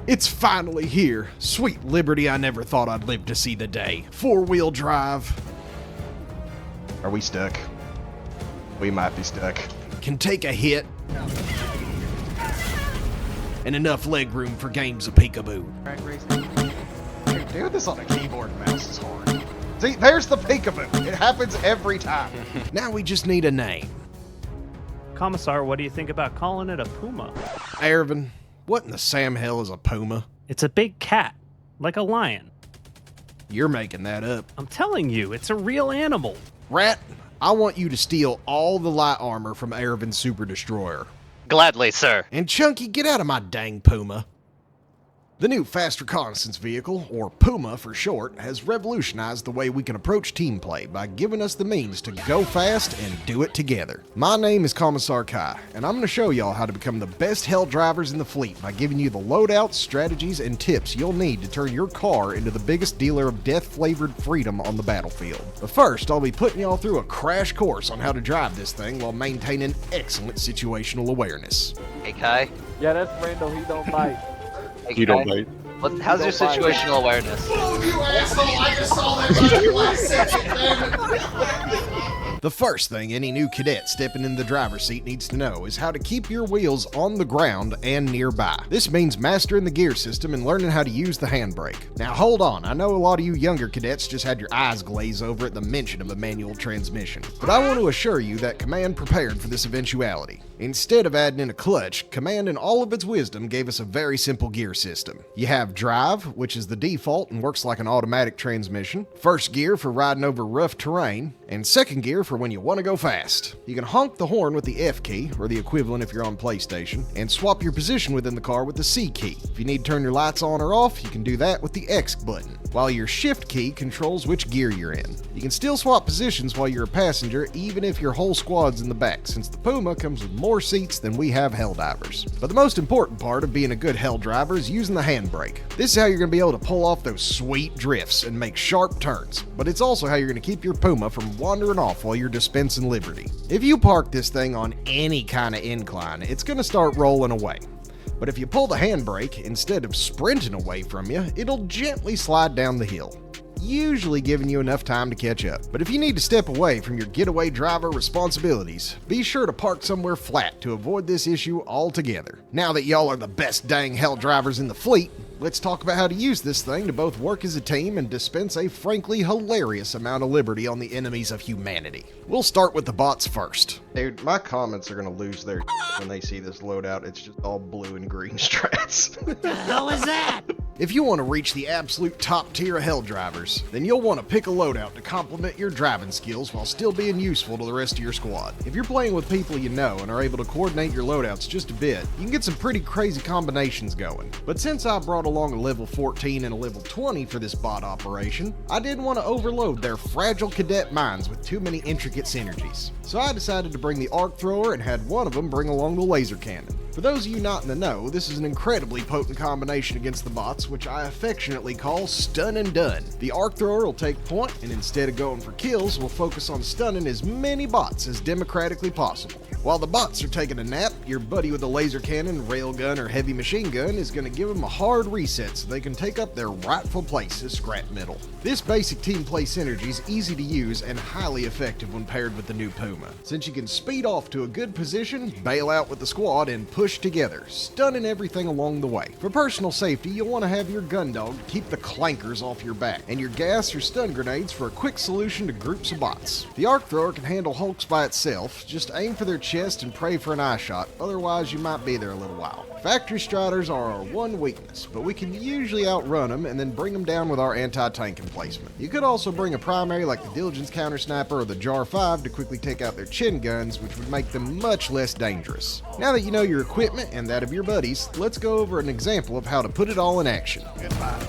It's finally here. Sweet liberty, I never thought I'd live to see the day. 4-wheel drive. Are we stuck? We might be stuck. Can take a hit. And enough leg room for games of peekaboo. Doing this on a keyboard and mouse is hard. See, there's the peekaboo. It happens every time. Now we just need a name. Commissar, what do you think about calling it a PUMA? Ervin, what in the Sam hell is a puma? It's a big cat, like a lion. You're making that up. I'm telling you, it's a real animal. Rat, I want you to steal all the light armor from Ervin's Super Destroyer. Gladly, sir. And Chunky, get out of my dang puma. The new Fast Reconnaissance Vehicle, or PUMA for short, has revolutionized the way we can approach team play by giving us the means to go fast and do it together. My name is Commissar Kai, and I'm going to show y'all how to become the best Helldivers in the fleet by giving you the loadouts, strategies, and tips you'll need to turn your car into the biggest dealer of death-flavored freedom on the battlefield. But first, I'll be putting y'all through a crash course on how to drive this thing while maintaining excellent situational awareness. Hey, Kai. Yeah, that's Randall. He don't bite. Hey, You Kai. don't bite. How's your situational awareness? Oh, you asshole! I just saw that right last second, damn it! The first thing any new cadet stepping in the driver's seat needs to know is how to keep your wheels on the ground and nearby. This means mastering the gear system and learning how to use the handbrake. Now hold on, I know a lot of you younger cadets just had your eyes glaze over at the mention of a manual transmission, but I want to assure you that Command prepared for this eventuality. Instead of adding in a clutch, Command in all of its wisdom gave us a very simple gear system. You have drive, which is the default and works like an automatic transmission, first gear for riding over rough terrain, and second gear for when you want to go fast. You can honk the horn with the F key, or the equivalent if you're on PlayStation, and swap your position within the car with the C key. If you need to turn your lights on or off, you can do that with the X button, while your Shift key controls which gear you're in. You can still swap positions while you're a passenger, even if your whole squad's in the back, since the PUMA comes with more seats than we have Helldivers. But the most important part of being a good Helldriver is using the handbrake. This is how you're going to be able to pull off those sweet drifts and make sharp turns, but it's also how you're going to keep your PUMA from wandering off while you're dispensing liberty. If you park this thing on any kind of incline, it's going to start rolling away. But if you pull the handbrake, instead of sprinting away from you, it'll gently slide down the hill, usually giving you enough time to catch up. But if you need to step away from your getaway driver responsibilities, be sure to park somewhere flat to avoid this issue altogether. Now that y'all are the best dang Helldivers in the fleet, let's talk about how to use this thing to both work as a team and dispense a frankly hilarious amount of liberty on the enemies of humanity. We'll start with the bots first. Dude, my comments are gonna lose their when they see this loadout. It's just all blue and green strats. What the hell is that? If you want to reach the absolute top tier of Helldivers, then you'll want to pick a loadout to complement your driving skills while still being useful to the rest of your squad. If you're playing with people you know and are able to coordinate your loadouts just a bit, you can get some pretty crazy combinations going. But since I brought along a level 14 and a level 20 for this bot operation, I didn't want to overload their fragile cadet minds with too many intricate synergies. So I decided to bring the arc thrower and had one of them bring along the laser cannon. For those of you not in the know, this is an incredibly potent combination against the bots, which I affectionately call stun and done. The arc thrower will take point, and instead of going for kills, will focus on stunning as many bots as democratically possible. While the bots are taking a nap, your buddy with a laser cannon, railgun, or heavy machine gun is going to give them a hard reset so they can take up their rightful place as scrap metal. This basic team play synergy is easy to use and highly effective when paired with the new PUMA, since you can speed off to a good position, bail out with the squad, and push together, stunning everything along the way. For personal safety, you'll want to have your gun dog keep the clankers off your back, and your gas or stun grenades for a quick solution to groups of bots. The arc thrower can handle hulks by itself, just aim for their chest and pray for an eye shot, otherwise you might be there a little while. Factory striders are our one weakness, but we can usually outrun them and then bring them down with our anti-tank emplacement. You could also bring a primary like the Diligence Counter Sniper or the Jar 5 to quickly take out their chin guns, which would make them much less dangerous. Now that you know your equipment and that of your buddies, let's go over an example of how to put it all in action. Goodbye.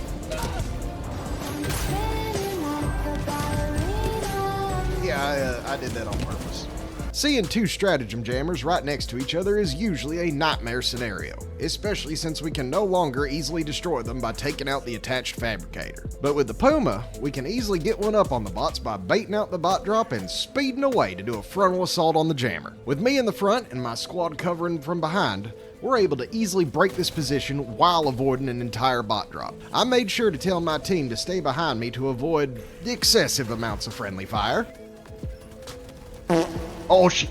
Yeah, I did that on purpose. Seeing two Stratagem jammers right next to each other is usually a nightmare scenario, especially since we can no longer easily destroy them by taking out the attached fabricator. But with the PUMA, we can easily get one up on the bots by baiting out the bot drop and speeding away to do a frontal assault on the jammer. With me in the front and my squad covering from behind, we're able to easily break this position while avoiding an entire bot drop. I made sure to tell my team to stay behind me to avoid excessive amounts of friendly fire. Oh shit.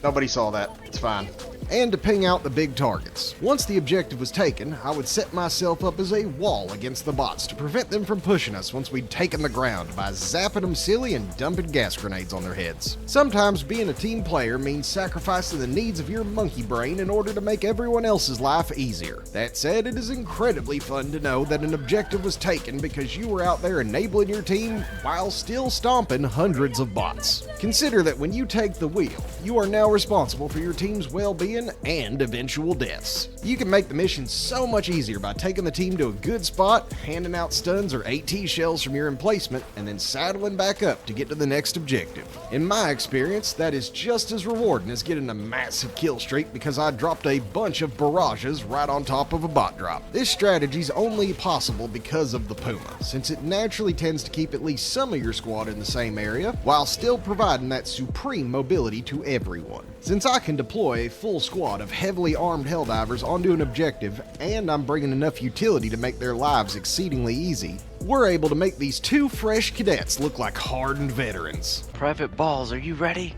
Nobody saw that. It's fine. And to ping out the big targets. Once the objective was taken, I would set myself up as a wall against the bots to prevent them from pushing us once we'd taken the ground by zapping them silly and dumping gas grenades on their heads. Sometimes being a team player means sacrificing the needs of your monkey brain in order to make everyone else's life easier. That said, it is incredibly fun to know that an objective was taken because you were out there enabling your team while still stomping hundreds of bots. Consider that when you take the wheel, you are now responsible for your team's well-being and eventual deaths. You can make the mission so much easier by taking the team to a good spot, handing out stuns or AT shells from your emplacement, and then saddling back up to get to the next objective. In my experience, that is just as rewarding as getting a massive kill streak because I dropped a bunch of barrages right on top of a bot drop. This strategy is only possible because of the PUMA, since it naturally tends to keep at least some of your squad in the same area, while still providing that supreme mobility to everyone. Since I can deploy a full squad of heavily armed Helldivers onto an objective, and I'm bringing enough utility to make their lives exceedingly easy, we're able to make these two fresh cadets look like hardened veterans. Private Balls, are you ready?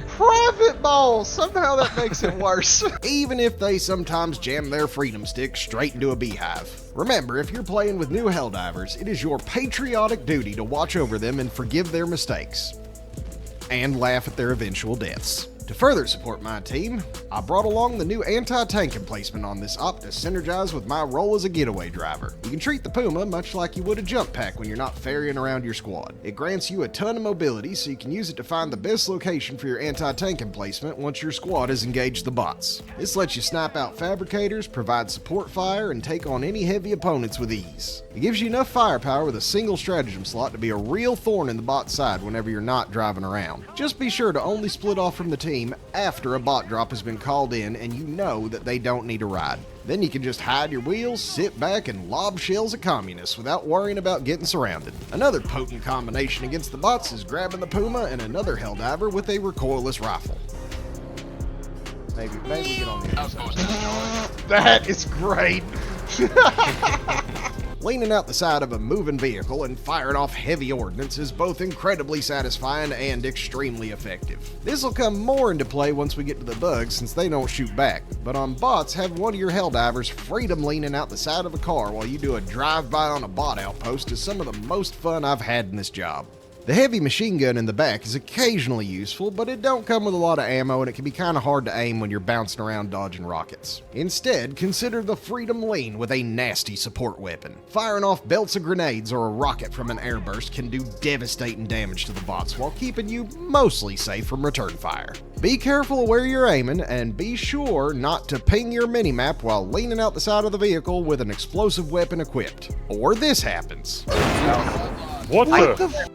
Private balls! Somehow that makes it worse. Even if they sometimes jam their freedom stick straight into a beehive. Remember, if you're playing with new Helldivers, it is your patriotic duty to watch over them and forgive their mistakes. And laugh at their eventual deaths. To further support my team, I brought along the new anti-tank emplacement on this op to synergize with my role as a getaway driver. You can treat the PUMA much like you would a jump pack when you're not ferrying around your squad. It grants you a ton of mobility so you can use it to find the best location for your anti-tank emplacement once your squad has engaged the bots. This lets you snipe out fabricators, provide support fire, and take on any heavy opponents with ease. It gives you enough firepower with a single stratagem slot to be a real thorn in the bot's side whenever you're not driving around. Just be sure to only split off from the team after a bot drop has been called in and you know that they don't need a ride. Then you can just hide your wheels, sit back, and lob shells at communists without worrying about getting surrounded. Another potent combination against the bots is grabbing the PUMA and another Helldiver with a recoilless rifle. Maybe we get on the other side. That is great. Leaning out the side of a moving vehicle and firing off heavy ordnance is both incredibly satisfying and extremely effective. This will come more into play once we get to the bugs since they don't shoot back, but on bots, have one of your Helldivers freedom leaning out the side of a car while you do a drive-by on a bot outpost is some of the most fun I've had in this job. The heavy machine gun in the back is occasionally useful, but it don't come with a lot of ammo and it can be kinda hard to aim when you're bouncing around dodging rockets. Instead, consider the Freedom Lean with a nasty support weapon. Firing off belts of grenades or a rocket from an airburst can do devastating damage to the bots while keeping you mostly safe from return fire. Be careful of where you're aiming and be sure not to ping your minimap while leaning out the side of the vehicle with an explosive weapon equipped. Or this happens. What the?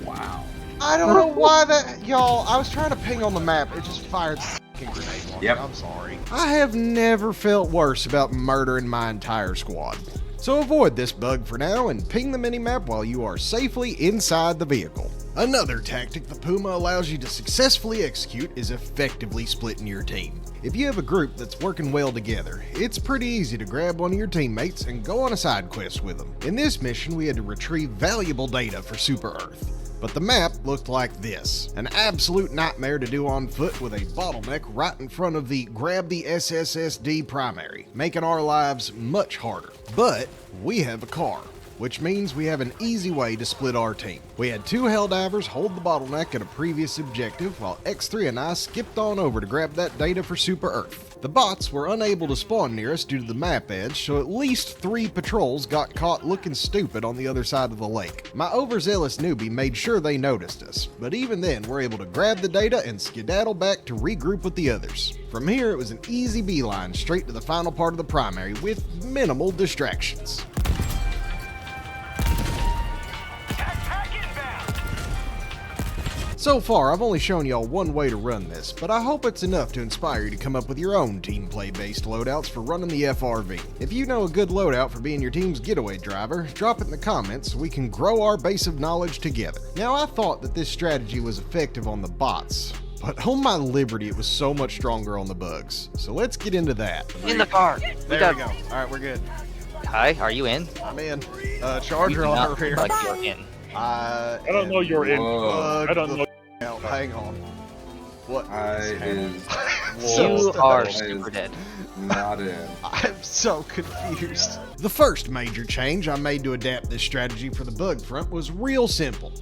Wow. I don't know why that, y'all, I was trying to ping on the map, it just fired fucking grenades on me. I'm sorry. I have never felt worse about murdering my entire squad. So avoid this bug for now and ping the minimap while you are safely inside the vehicle. Another tactic the PUMA allows you to successfully execute is effectively splitting your team. If you have a group that's working well together, it's pretty easy to grab one of your teammates and go on a side quest with them. In this mission, we had to retrieve valuable data for Super Earth. But the map looked like this. An absolute nightmare to do on foot with a bottleneck right in front of the grab the SSSD primary, making our lives much harder. But we have a car, which means we have an easy way to split our team. We had two Helldivers hold the bottleneck at a previous objective, while X3 and I skipped on over to grab that data for Super Earth. The bots were unable to spawn near us due to the map edge, so at least 3 patrols got caught looking stupid on the other side of the lake. My overzealous newbie made sure they noticed us, but even then we're able to grab the data and skedaddle back to regroup with the others. From here it was an easy beeline straight to the final part of the primary with minimal distractions. So far, I've only shown y'all one way to run this, but I hope it's enough to inspire you to come up with your own team play based loadouts for running the FRV. If you know a good loadout for being your team's getaway driver, drop it in the comments so we can grow our base of knowledge together. Now, I thought that this strategy was effective on the bots, but on my liberty, it was so much stronger on the bugs. So let's get into that. In the car. There we go. Alright, we're good. Kai, are you in? I'm in. You Charger do on not her rear. look like you're in. I don't know you're in. I don't know. Hang on. What? You are super dead. Not in. I'm so confused. The first major change I made to adapt this strategy for the bug front was real simple.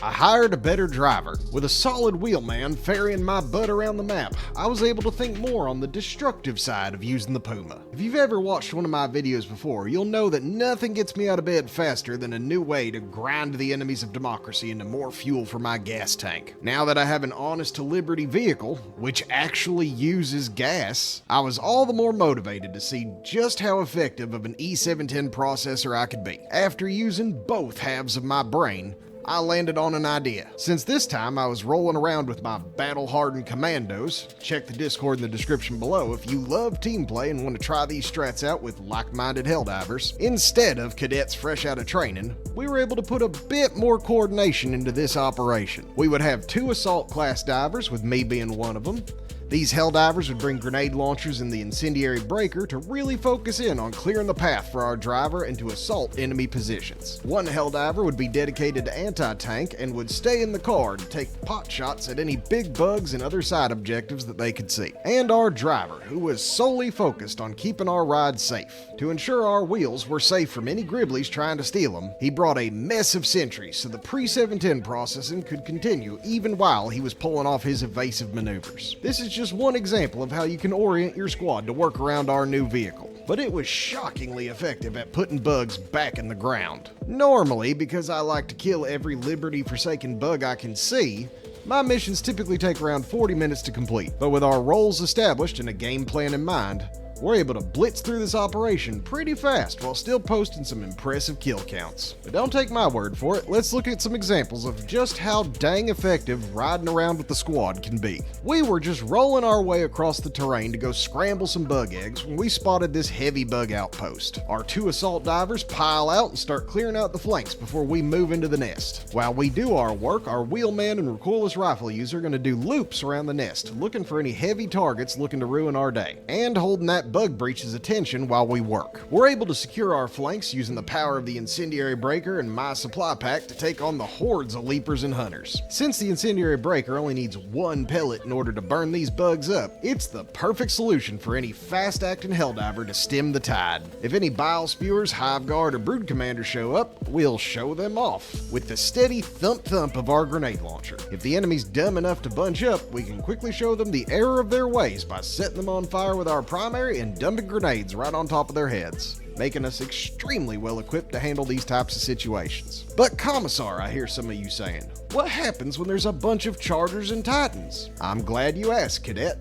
I hired a better driver. With a solid wheelman ferrying my butt around the map, I was able to think more on the destructive side of using the PUMA. If you've ever watched one of my videos before, you'll know that nothing gets me out of bed faster than a new way to grind the enemies of democracy into more fuel for my gas tank. Now that I have an honest to liberty vehicle, which actually uses gas, I was all the more motivated to see just how effective of an E710 processor I could be. After using both halves of my brain, I landed on an idea. Since this time I was rolling around with my battle-hardened commandos, check the Discord in the description below if you love team play and want to try these strats out with like-minded Helldivers. Instead of cadets fresh out of training, we were able to put a bit more coordination into this operation. We would have 2 assault class divers, with me being one of them. These Helldivers would bring grenade launchers in the incendiary breaker to really focus in on clearing the path for our driver and to assault enemy positions. One Helldiver would be dedicated to anti-tank and would stay in the car to take pot shots at any big bugs and other side objectives that they could see. And our driver, who was solely focused on keeping our ride safe. To ensure our wheels were safe from any gribblies trying to steal them, he brought a mess of sentries so the pre-710 processing could continue even while he was pulling off his evasive maneuvers. This is just one example of how you can orient your squad to work around our new vehicle, but it was shockingly effective at putting bugs back in the ground. Normally, because I like to kill every liberty-forsaken bug I can see, my missions typically take around 40 minutes to complete, but with our roles established and a game plan in mind, we're able to blitz through this operation pretty fast while still posting some impressive kill counts. But don't take my word for it, let's look at some examples of just how dang effective riding around with the squad can be. We were just rolling our way across the terrain to go scramble some bug eggs when we spotted this heavy bug outpost. Our 2 assault divers pile out and start clearing out the flanks before we move into the nest. While we do our work, our wheelman and recoilless rifle user are going to do loops around the nest, looking for any heavy targets looking to ruin our day, and holding that bug breach's attention while we work. We're able to secure our flanks using the power of the incendiary breaker and my supply pack to take on the hordes of leapers and hunters. Since the incendiary breaker only needs 1 pellet in order to burn these bugs up, it's the perfect solution for any fast-acting Helldiver to stem the tide. If any bile spewers, hive guard, or brood commanders show up, we'll show them off with the steady thump-thump of our grenade launcher. If the enemy's dumb enough to bunch up, we can quickly show them the error of their ways by setting them on fire with our primary and dumping grenades right on top of their heads, making us extremely well equipped to handle these types of situations. But Commissar, I hear some of you saying, what happens when there's a bunch of Chargers and Titans? I'm glad you asked, Cadet.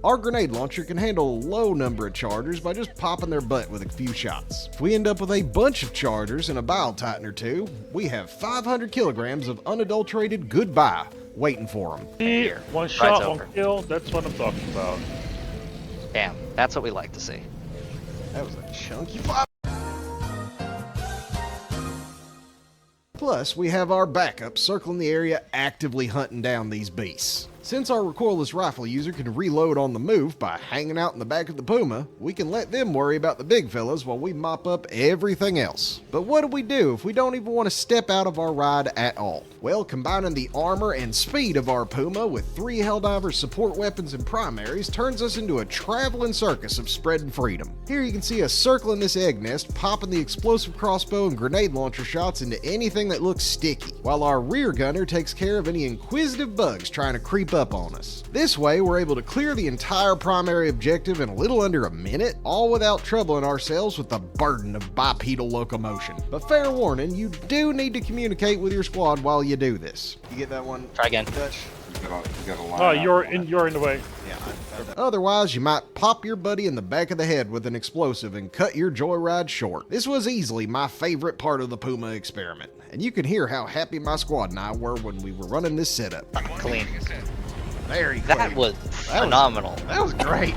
Our grenade launcher can handle a low number of Chargers by just popping their butt with a few shots. If we end up with a bunch of Chargers and a Bile Titan or 2, we have 500 kilograms of unadulterated goodbye waiting for them. See, one shot, one kill, that's what I'm talking about. Damn, that's what we like to see. That was a chunky flop. Plus, we have our backup circling the area actively hunting down these beasts. Since our recoilless rifle user can reload on the move by hanging out in the back of the PUMA, we can let them worry about the big fellas while we mop up everything else. But what do we do if we don't even want to step out of our ride at all? Well, combining the armor and speed of our PUMA with 3 Helldivers support weapons and primaries turns us into a traveling circus of spreading freedom. Here you can see us circling this egg nest, popping the explosive crossbow and grenade launcher shots into anything that looks sticky, while our rear gunner takes care of any inquisitive bugs trying to creep up on us. This way, we're able to clear the entire primary objective in a little under a minute, all without troubling ourselves with the burden of bipedal locomotion. But fair warning, you do need to communicate with your squad while you do this. You get that one? Try again. Dutch? You got a line Oh, you're in the way. Yeah, Otherwise, you might pop your buddy in the back of the head with an explosive and cut your joyride short. This was easily my favorite part of the PUMA experiment, and you can hear how happy my squad and I were when we were running this setup. Clean. Very clean. That was phenomenal. That was great.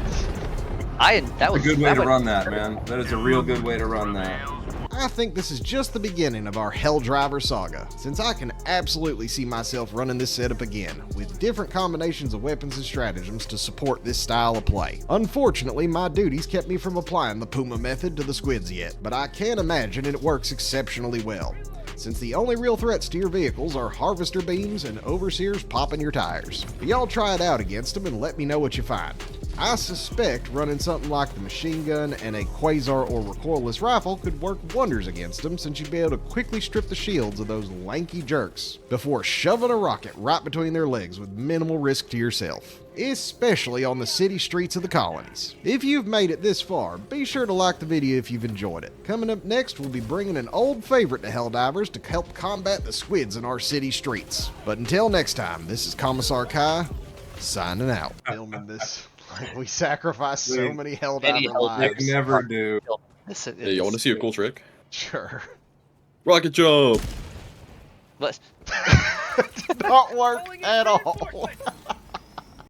That was a good way to run that, man. That is a real good way to run that. I think this is just the beginning of our Helldivers saga, since I can absolutely see myself running this setup again, with different combinations of weapons and stratagems to support this style of play. Unfortunately, my duties kept me from applying the PUMA method to the squids yet, but I can imagine it works exceptionally well, since the only real threats to your vehicles are harvester beams and overseers popping your tires. But y'all try it out against them and let me know what you find. I suspect running something like the machine gun and a quasar or recoilless rifle could work wonders against them, since you'd be able to quickly strip the shields of those lanky jerks before shoving a rocket right between their legs with minimal risk to yourself, especially on the city streets of the colonies. If you've made it this far, be sure to like the video if you've enjoyed it. Coming up next, we'll be bringing an old favorite to Helldivers to help combat the squids in our city streets. But until next time, this is Commissar Kai, signing out. Filming this. We sacrificed so many Helldiver lives. I never do. Hey, you want to see a cool trick? Sure. Rocket jump! Let's Did not work at all.